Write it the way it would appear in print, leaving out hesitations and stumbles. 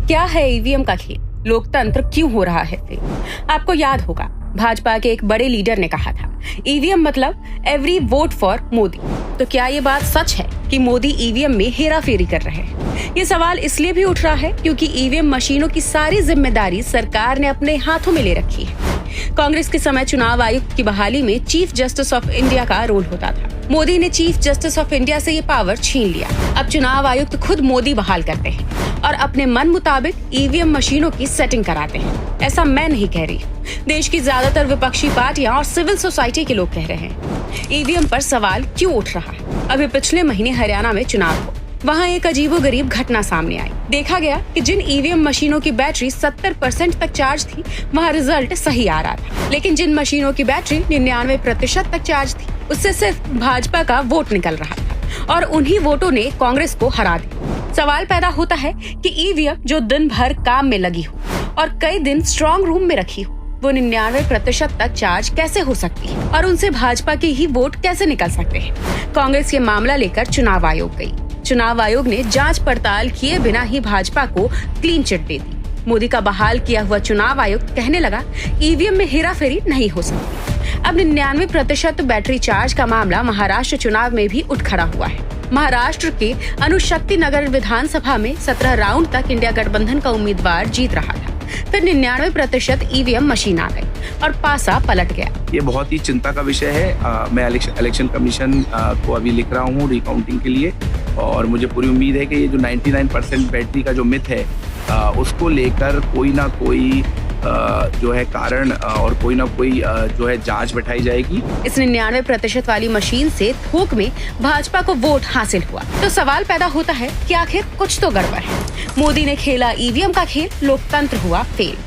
क्या है ईवीएम का खेल? लोकतंत्र क्यों हो रहा है फेल? आपको याद होगा, भाजपा के एक बड़े लीडर ने कहा था, ईवीएम मतलब एवरी वोट फॉर मोदी। तो क्या ये बात सच है कि मोदी ईवीएम में हेराफेरी कर रहे हैं? ये सवाल इसलिए भी उठ रहा है क्योंकि ईवीएम मशीनों की सारी जिम्मेदारी सरकार ने अपने हाथों में ले रखी है। कांग्रेस के समय चुनाव आयुक्त की बहाली में चीफ जस्टिस ऑफ इंडिया का रोल होता था। मोदी ने चीफ जस्टिस ऑफ इंडिया से ये पावर छीन लिया। अब चुनाव आयुक्त खुद मोदी बहाल करते हैं और अपने मन मुताबिक ईवीएम मशीनों की सेटिंग कराते हैं। ऐसा मैं नहीं कह रही, देश की ज्यादातर विपक्षी पार्टियां और सिविल सोसाइटी के लोग कह रहे हैं। ईवीएम पर सवाल क्यों उठ रहा है? अभी पिछले महीने हरियाणा में चुनाव हुआ। वहाँ एक अजीबोगरीब घटना सामने आई। देखा गया कि जिन ईवीएम मशीनों की बैटरी 70% तक चार्ज थी, वहाँ रिजल्ट सही आ रहा था, लेकिन जिन मशीनों की बैटरी 99% तक चार्ज थी, उससे सिर्फ भाजपा का वोट निकल रहा था और उन्हीं वोटों ने कांग्रेस को हरा दिया। सवाल पैदा होता है कि ईवीएम जो दिन भर काम में लगी हो और कई दिन स्ट्रॉन्ग रूम में रखी हो, वो 99% तक चार्ज कैसे हो सकती है और उनसे भाजपा के ही वोट कैसे निकल सकते हैं? कांग्रेस ये मामला लेकर चुनाव आयोग गई। चुनाव आयोग ने जांच पड़ताल किए बिना ही भाजपा को क्लीन चिट दे दी। मोदी का बहाल किया हुआ चुनाव आयुक्त कहने लगा, ईवीएम में हेराफेरी नहीं हो सकती। अब 99% बैटरी चार्ज का मामला महाराष्ट्र चुनाव में भी उठ खड़ा हुआ है। महाराष्ट्र के अनुशक्ति नगर विधानसभा में 17 राउंड तक इंडिया गठबंधन का उम्मीदवार जीत रहा था। फिर 99% ईवीएम मशीन आ गई और पासा पलट गया। ये बहुत ही चिंता का विषय है। मैं इलेक्शन कमीशन को अभी लिख रहा हूँ रिकाउंटिंग के लिए, और मुझे पूरी उम्मीद है कि ये जो 99% बैटरी का जो मिथ है, उसको लेकर कोई ना कोई जो है कारण और कोई ना कोई जो है जांच बैठाई जाएगी। इस 99% वाली मशीन से थोक में भाजपा को वोट हासिल हुआ। तो सवाल पैदा होता है कि आखिर कुछ तो गड़बड़ है। मोदी ने खेला ईवीएम का खेल, लोकतंत्र हुआ फेल।